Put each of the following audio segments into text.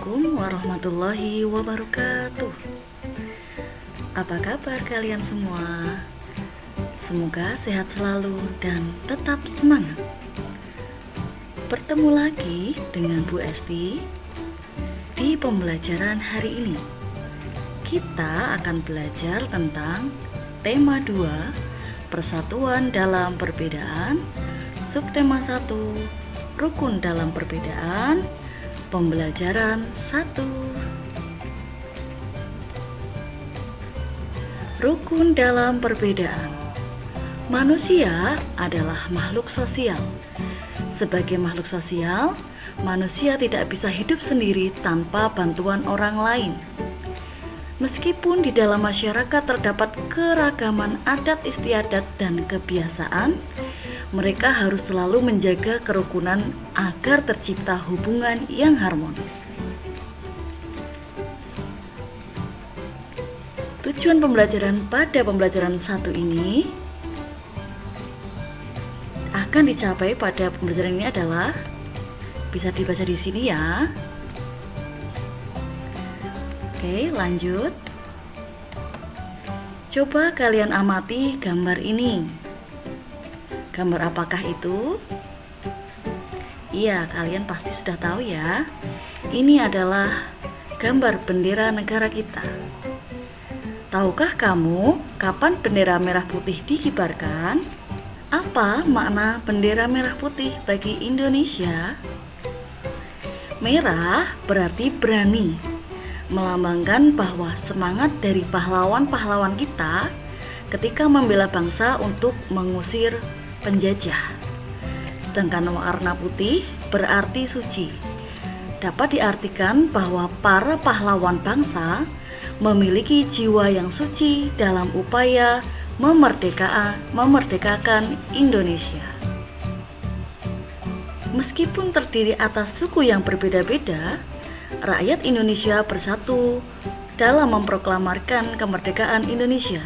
Assalamualaikum warahmatullahi wabarakatuh. Apa kabar kalian semua? Semoga sehat selalu dan tetap semangat. Bertemu lagi dengan Bu Esti di pembelajaran hari ini. Kita akan belajar tentang tema 2, persatuan dalam perbedaan, subtema 1, rukun dalam perbedaan. Pembelajaran 1. Rukun dalam perbedaan. Manusia adalah makhluk sosial. Sebagai makhluk sosial, manusia tidak bisa hidup sendiri tanpa bantuan orang lain. Meskipun di dalam masyarakat terdapat keragaman adat istiadat dan kebiasaan, mereka harus selalu menjaga kerukunan agar tercipta hubungan yang harmonis. Tujuan pembelajaran pada pembelajaran 1 ini akan dicapai pada pembelajaran ini adalah, bisa dibaca di sini ya. Oke, lanjut. Coba kalian amati gambar ini. Gambar apakah itu? Iya, kalian pasti sudah tahu ya. Ini adalah gambar bendera negara kita. Tahukah kamu kapan bendera merah putih dikibarkan? Apa makna bendera merah putih bagi Indonesia? Merah berarti berani, melambangkan bahwa semangat dari pahlawan-pahlawan kita ketika membela bangsa untuk mengusir penjajah. Sedangkan warna putih berarti suci. Dapat diartikan bahwa para pahlawan bangsa memiliki jiwa yang suci dalam upaya memerdekakan Indonesia. Meskipun terdiri atas suku yang berbeda-beda, rakyat Indonesia bersatu dalam memproklamarkan kemerdekaan Indonesia.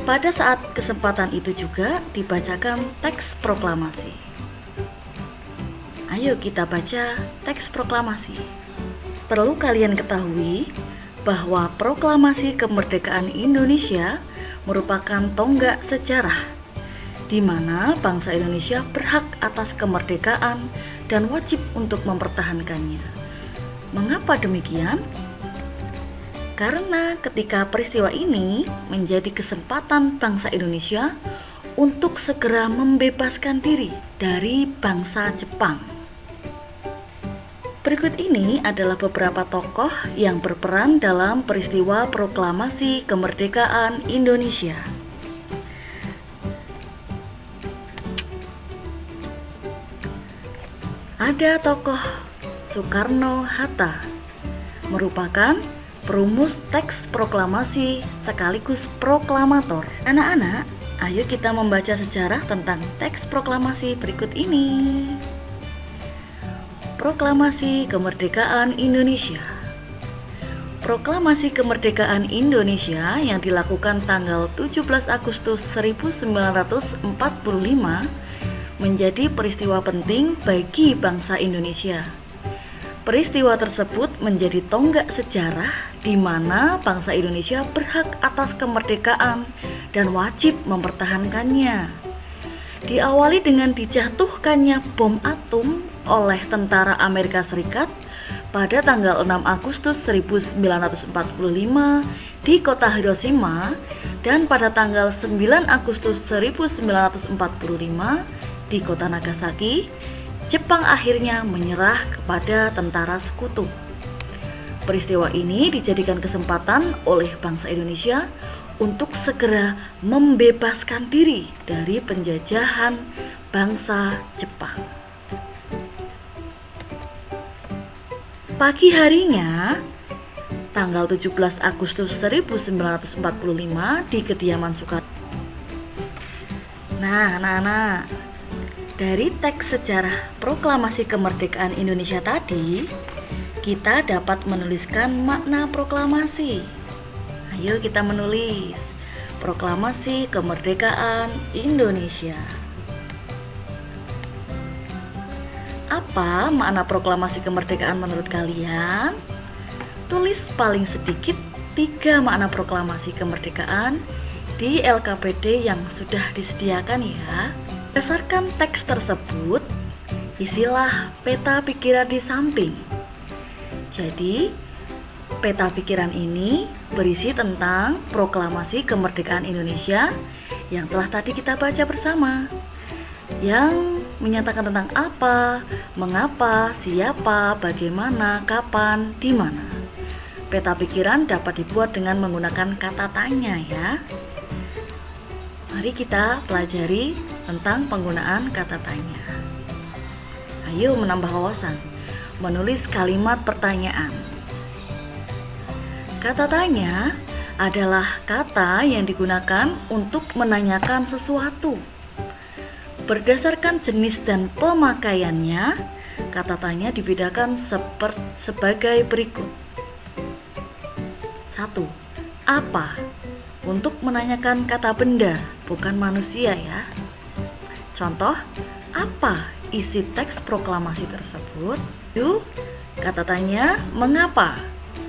Pada saat kesempatan itu juga dibacakan teks proklamasi. Ayo kita baca teks proklamasi. Perlu kalian ketahui bahwa proklamasi kemerdekaan Indonesia merupakan tonggak sejarah di mana bangsa Indonesia berhak atas kemerdekaan dan wajib untuk mempertahankannya. Mengapa demikian? Karena ketika peristiwa ini menjadi kesempatan bangsa Indonesia untuk segera membebaskan diri dari bangsa Jepang. Berikut ini adalah beberapa tokoh yang berperan dalam peristiwa proklamasi kemerdekaan Indonesia. Ada tokoh Soekarno-Hatta, merupakan perumus teks proklamasi sekaligus proklamator. Anak-anak, ayo kita membaca sejarah tentang teks proklamasi berikut ini. Proklamasi Kemerdekaan Indonesia. Proklamasi Kemerdekaan Indonesia yang dilakukan tanggal 17 Agustus 1945 menjadi peristiwa penting bagi bangsa Indonesia. Peristiwa tersebut menjadi tonggak sejarah di mana bangsa Indonesia berhak atas kemerdekaan dan wajib mempertahankannya. Diawali dengan dijatuhkannya bom atom oleh tentara Amerika Serikat pada tanggal 6 Agustus 1945 di kota Hiroshima dan pada tanggal 9 Agustus 1945 di kota Nagasaki. Jepang akhirnya menyerah kepada tentara sekutu. Peristiwa ini dijadikan kesempatan oleh bangsa Indonesia untuk segera membebaskan diri dari penjajahan bangsa Jepang. Pagi harinya, tanggal 17 Agustus 1945 di kediaman Soekarno. Nah, dari teks sejarah proklamasi kemerdekaan Indonesia tadi, kita dapat menuliskan makna proklamasi. Ayo kita menulis proklamasi kemerdekaan Indonesia. Apa makna proklamasi kemerdekaan menurut kalian? Tulis paling sedikit 3 makna proklamasi kemerdekaan di LKPD yang sudah disediakan ya. Berdasarkan teks tersebut, isilah peta pikiran di samping. Jadi, peta pikiran ini berisi tentang proklamasi kemerdekaan Indonesia yang telah tadi kita baca bersama, yang menyatakan tentang apa, mengapa, siapa, bagaimana, kapan, di mana. Peta pikiran dapat dibuat dengan menggunakan kata tanya ya. Mari kita pelajari tentang penggunaan kata tanya. Ayo menambah wawasan, menulis kalimat pertanyaan. Kata tanya adalah kata yang digunakan untuk menanyakan sesuatu. Berdasarkan jenis dan pemakaiannya, kata tanya dibedakan sebagai berikut. 1. Apa? Untuk menanyakan kata benda, bukan manusia ya. Contoh, apa isi teks proklamasi tersebut? Yuk, kata tanya mengapa?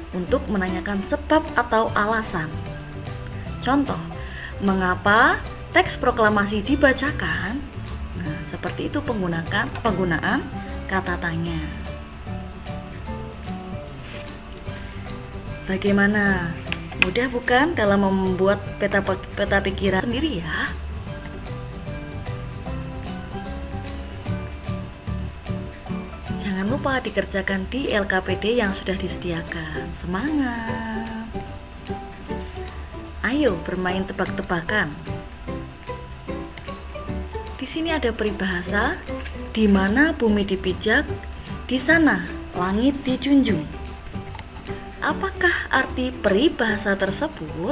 Untuk menanyakan sebab atau alasan. Contoh, mengapa teks proklamasi dibacakan? Nah, seperti itu penggunaan kata tanya. Bagaimana? Mudah bukan dalam membuat peta pikiran sendiri ya? Jangan lupa dikerjakan di LKPD yang sudah disediakan. Semangat! Ayo bermain tebak-tebakan. Di sini ada peribahasa, di mana bumi dipijak, di sana langit dijunjung. Apakah arti peribahasa tersebut?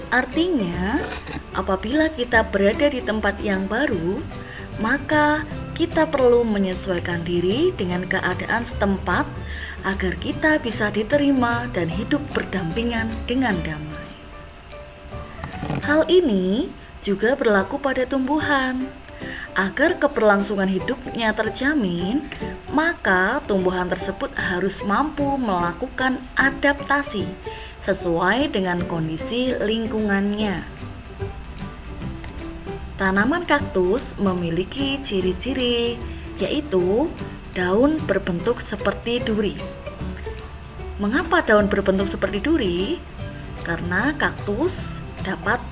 Artinya, apabila kita berada di tempat yang baru, maka kita perlu menyesuaikan diri dengan keadaan setempat agar kita bisa diterima dan hidup berdampingan dengan damai. Hal ini juga berlaku pada tumbuhan. Agar keberlangsungan hidupnya terjamin, maka tumbuhan tersebut harus mampu melakukan adaptasi sesuai dengan kondisi lingkungannya. Tanaman kaktus memiliki ciri-ciri, yaitu daun berbentuk seperti duri. Mengapa daun berbentuk seperti duri? Karena kaktus dapat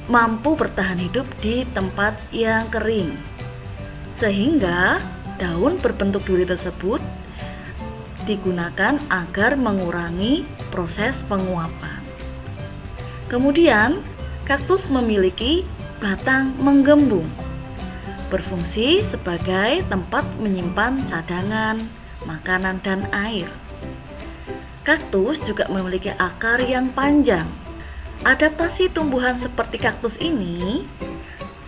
mampu bertahan hidup di tempat yang kering, sehingga daun berbentuk duri tersebut digunakan agar mengurangi proses penguapan. Kemudian, kaktus memiliki batang menggembung, berfungsi sebagai tempat menyimpan cadangan, makanan, dan air. Kaktus juga memiliki akar yang panjang. Adaptasi tumbuhan seperti kaktus ini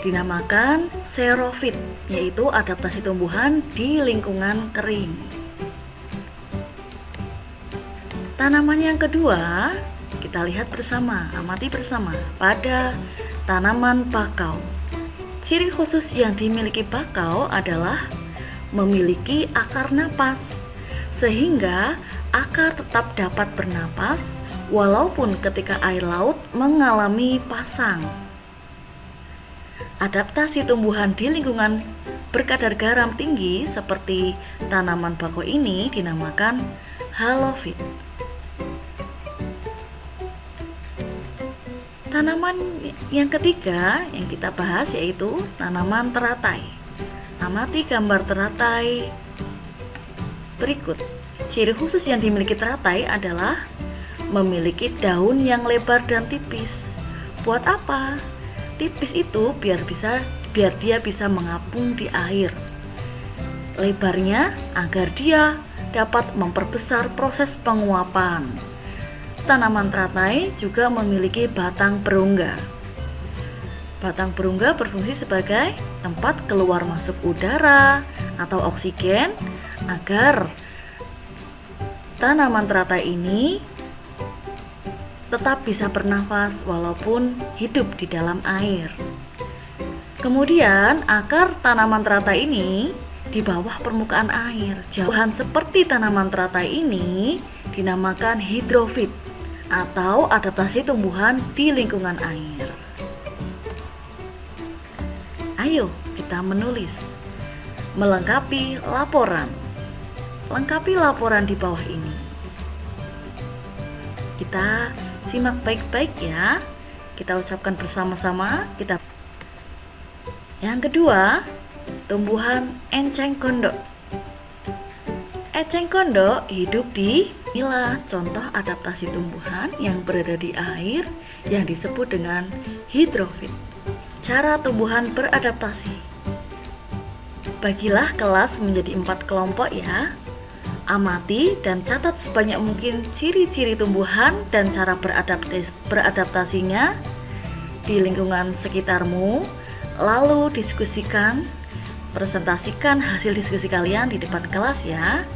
dinamakan xerofit, yaitu adaptasi tumbuhan di lingkungan kering. Tanaman yang kedua, kita lihat bersama, amati bersama pada tanaman bakau. Ciri khusus yang dimiliki bakau adalah memiliki akar napas, sehingga akar tetap dapat bernapas walaupun ketika air laut mengalami pasang. Adaptasi tumbuhan di lingkungan berkadar garam tinggi seperti tanaman bakau ini dinamakan halofit. Tanaman yang ketiga yang kita bahas yaitu tanaman teratai. Amati gambar teratai berikut. Ciri khusus yang dimiliki teratai adalah memiliki daun yang lebar dan tipis. Buat apa? Tipis itu biar dia bisa mengapung di air. Lebarnya agar dia dapat memperbesar proses penguapan. Tanaman teratai juga memiliki batang berongga. Batang berongga berfungsi sebagai tempat keluar masuk udara atau oksigen agar tanaman teratai ini tetap bisa bernafas walaupun hidup di dalam air. Kemudian akar tanaman teratai ini di bawah permukaan air. Tumbuhan seperti tanaman teratai ini dinamakan hidrofit atau adaptasi tumbuhan di lingkungan air. Ayo kita menulis. Melengkapi laporan. Lengkapi laporan di bawah ini. Kita simak baik-baik ya. Kita ucapkan bersama-sama. Yang kedua, tumbuhan enceng gondok. Enceng gondok hidup di inilah contoh adaptasi tumbuhan yang berada di air yang disebut dengan hidrofit. Cara tumbuhan beradaptasi. Bagilah kelas menjadi 4 kelompok ya. Amati dan catat sebanyak mungkin ciri-ciri tumbuhan dan cara beradaptasinya di lingkungan sekitarmu. Lalu diskusikan, presentasikan hasil diskusi kalian di depan kelas ya.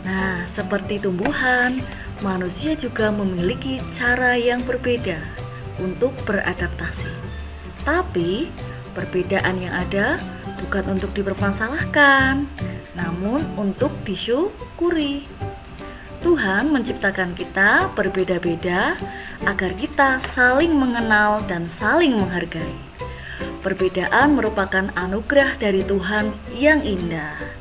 Nah, seperti tumbuhan, manusia juga memiliki cara yang berbeda untuk beradaptasi. Tapi, perbedaan yang ada bukan untuk dipermasalahkan, namun untuk disyukuri. Tuhan menciptakan kita berbeda-beda agar kita saling mengenal dan saling menghargai. Perbedaan merupakan anugerah dari Tuhan yang indah.